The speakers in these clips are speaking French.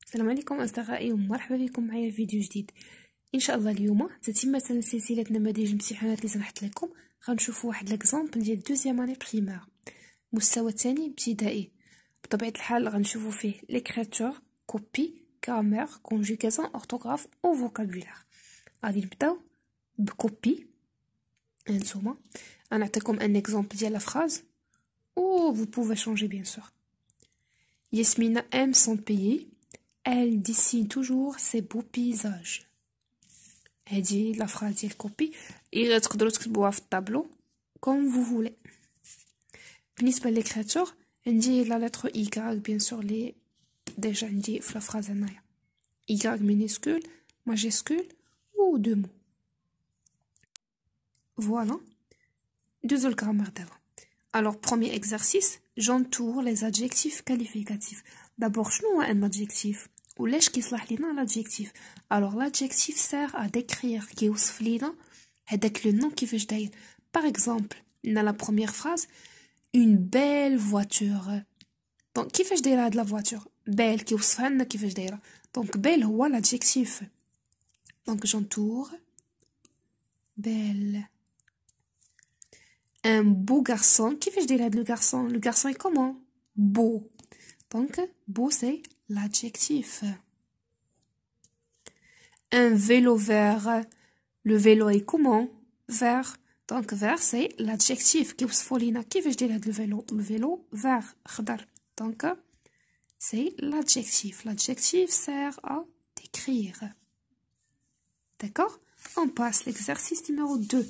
السلام عليكم أصدقائي ومرحبا بكم معايا في فيديو جديد. إن شاء الله اليوم تتمة سلسلة نماذج الامتحانات اللي سمحت لكم. غنشوفوا واحد ليكزامبل ديال دوزيام اني بريمير، المستوى الثاني ابتدائي. بطبيعة الحال غنشوفوا فيه ليكريتور، كوبي، غرامير، كونجوغاسيون، اورثوغراف او فوكابولير. غادي نبداو بكوبي. هانتوما غنعطيكم ان اكزامبل ديال لا فراز ou vous pouvez changer bien sûr. Yasmina aime son pays. Elle dessine toujours ses beaux paysages. هذه لا فراز ديال كوبي اللي تقدروا تكتبوها في الطابلو كوم vous voulez. بالنسبه للكرياتور عندي لا لتر اي بيان سور لي ديجا عندي في لا فراز هنايا اي مينيسكول ماجيسكول و دو مو. فوالا دوزو الغرامير دابا. Alors, premier exercice, j'entoure les adjectifs qualificatifs. D'abord, شنو هو un adjectif? ولاش كيصلح لينا l'adjectif? Alors, l'adjectif sert à décrire كيوصف لينا هداك le nom كيفاش داير. Par exemple, dans la première phrase, une belle voiture. Donc, كيفاش دايره هاد la voiture? belle كيوصفها لنا كيفاش دايره. Donc, belle هو l'adjectif. Donc, j'entoure belle. Un beau garçon. Qui fait dire le garçon? Le garçon est comment? Beau. Donc, beau, c'est l'adjectif. Un vélo vert. Le vélo est comment? Vert. Donc, vert, c'est l'adjectif. Qui fait dire le vélo? Le vélo vert. Donc, c'est l'adjectif. L'adjectif sert à décrire. D'accord? On passe l'exercice numéro 2.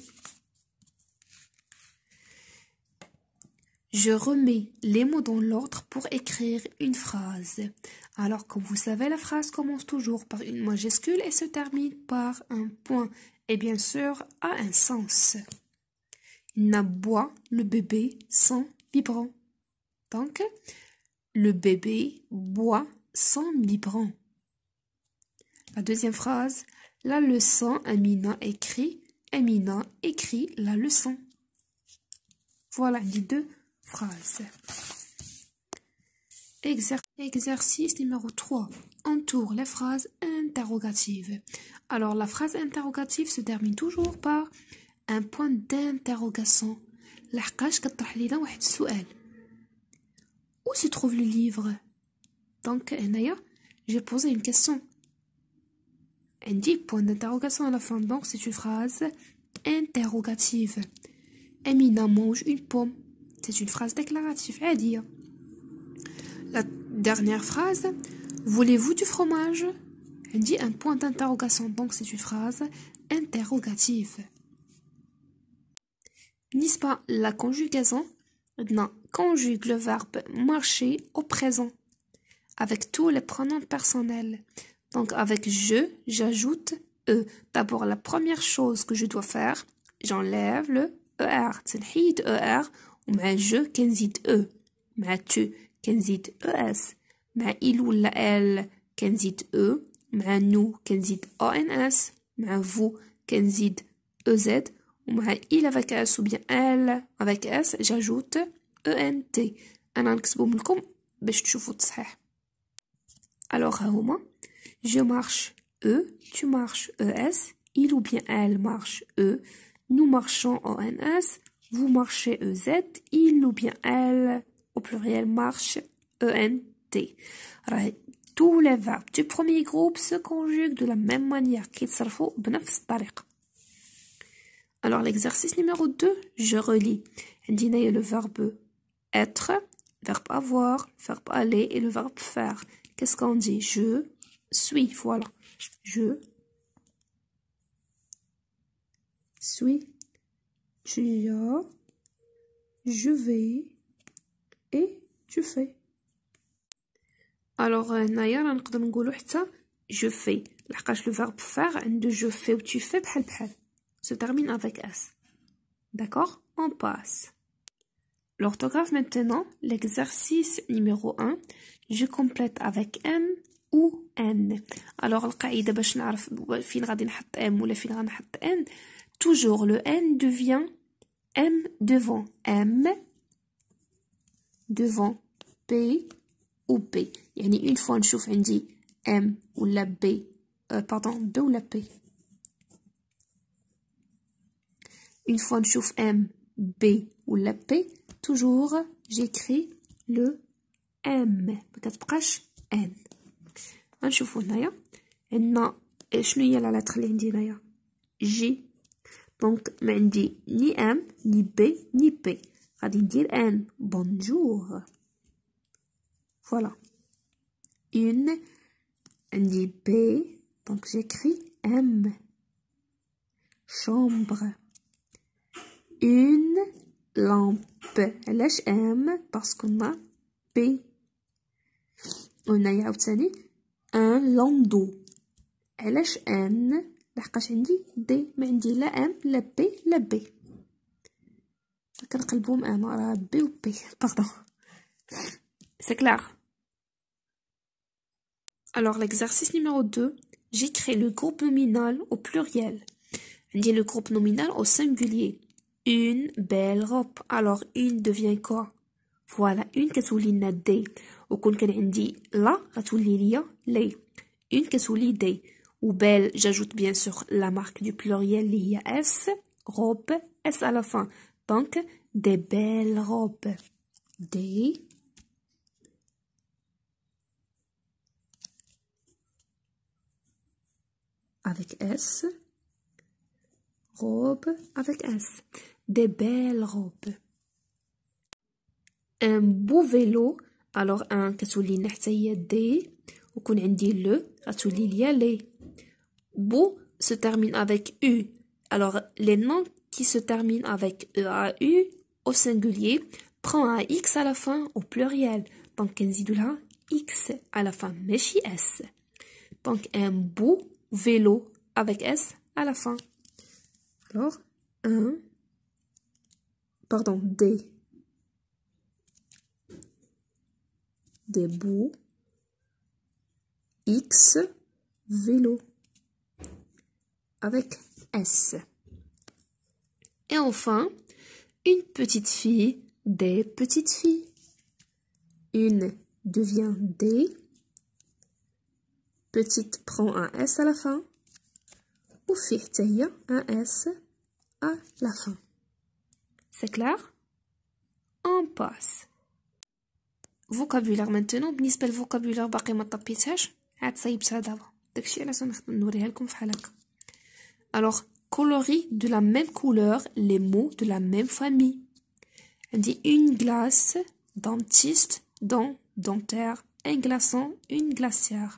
Je remets les mots dans l'ordre pour écrire une phrase. Alors, comme vous savez, la phrase commence toujours par une majuscule et se termine par un point. Et bien sûr, a un sens. N'aboie le bébé sans biberon. Donc, le bébé boit sans biberon. La deuxième phrase, la leçon, Amina écrit la leçon. Voilà, les deux phrase. Exercice numéro 3. Entoure les phrases interrogatives. Alors, la phrase interrogative se termine toujours par un point d'interrogation. لحقاش كطرح لينا واحد السؤال. Où se trouve le livre? Donc, هنايا j'ai posé une question. عندي point d'interrogation à la fin. Donc, c'est une phrase interrogative. Amina mange une pomme. C'est une phrase déclarative. عادية. La dernière phrase, voulez-vous du fromage? On dit un point d'interrogation, donc c'est une phrase interrogative. N'est-ce pas la conjugaison? Maintenant, conjugue le verbe marcher au présent avec tous les pronoms personnels. Donc avec je, j'ajoute e. D'abord, la première chose que je dois faire, j'enlève le er. تنحيد er. ومع جو كنزيد او، مع تو كنزيد او اس، مع إل ولا ال كنزيد او، مع نو كنزيد او ان اس، مع فو كنزيد او زد، ومع إل افيك اس وبيان ال افيك اس جاجوت او ان تي. انا نكتبهم لكم باش تشوفوا التصحيح. الوغ ها هما جو مارش او، tu marches es، il ou bien elle marche e، nous marchons o n s، vous marchez EZ, il ou bien elle, au pluriel, marche ENT. Tous les verbes du premier groupe se conjuguent de la même manière كيتصرفوا بنفس الطريقة. Alors l'exercice numéro 2, je relis. عندنا le verbe être, verbe avoir, verbe aller et le verbe faire. Qu'est-ce qu'on dit? Je suis, voilà. Je suis. Tu as, je vais et tu fais. Alors هنايا راه نقدر نقولوا حتى je fais لحقاش le verbe faire عنده je fais و tu fais بحال se termine avec s. D'accord? On passe. L'orthographe maintenant, l'exercice numéro 1, je complète avec m ou n. Alors القاعدة باش نعرف فين غادي نحط m ولا فين غنحط n. Toujours le n devient M devant M devant P ou P. يعني une fois نشوف عندي M ou la B. Pardon, B ou la P. Une fois نشوف M, B ou la P, toujours j'écris le M. ما كتبقاش N. غنشوفو هنايا عندنا شنو هي لا لتر اللي عندي هنايا جي. دونك ما عندي ني M ني B ني P. غادي ندير N. بونجور. فوالا. Une عندي B. دونك j'écris M. Chambre. Une lampe. علاش M parce qu'on a B. هنايا عاوتاني un landau. علاش N لحقاش عندي D. ما عندي لا M لا B لا B. كنقلبهم انا راه B و P. Pardon. C'est clair. Alors l'exercice numéro 2, j'écris le groupe nominal au pluriel. On dit le groupe nominal au singulier. Une belle robe. Alors une devient quoi? Voilà, une كتولي لنا دي. وكون كان عندي لا غتولي ليا لي. Une كتولي دي. و belle, j'ajoute bien sûr la marque du pluriel اللي هي S. Robe, S à la fin. Donc des belles robes. Des avec S. Robe avec S. Des belles robes. Un beau vélo. Alors un كتولي لنا حتى هي دي. وكون عندي لو غتولي ليا لي. Beau se termine avec U. Alors les noms qui se terminent avec EAU au singulier prend un X à la fin au pluriel. Donc كنزيدو لها X à la fin ماشي S. Donc un beau vélo avec S à la fin. Alors des beaux X vélo avec S. Et enfin, une petite fille, des petites filles. Une devient des. Petite prend un S à la fin. Ou fille un S à la fin. C'est clair? On passe. Vocabulaire maintenant. بالنسبة للفوكابولير باقي ما طبيتهاش عاد صايبتها دابا. داكشي علاش نوريها لكم فحالك. Alors, coloris de la même couleur les mots de la même famille. On dit une glace, dentiste, dent, dentaire, un glaçon, une glacière.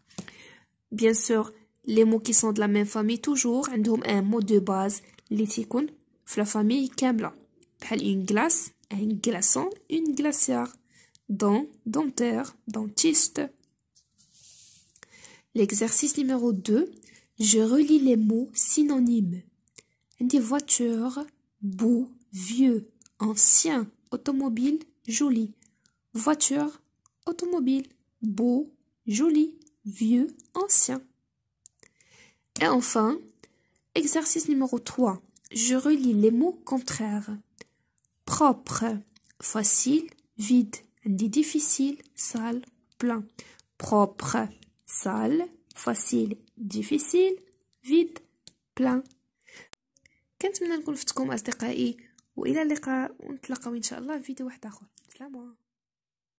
Bien sûr, les mots qui sont de la même famille toujours عندهم un mot de base اللي تيكون في la famille كاملة. بحال une glace, un glaçon, une glacière. Dent, dentaire, dentiste. L'exercice numéro 2, je relis les mots synonymes. Des voitures, beau, vieux, ancien, automobile, joli. Voiture, automobile, beau, joli, vieux, ancien. Et enfin, exercice numéro 3, je relis les mots contraires. Propre, facile, vide. عندي difficile, sale, plein. Propre, sale, facile, difficile, vide, plein. كنتمنى نكون فتكم أصدقائي وإلى اللقاء ونتلاقاو إن شاء الله في فيديو واحد آخر. سلام.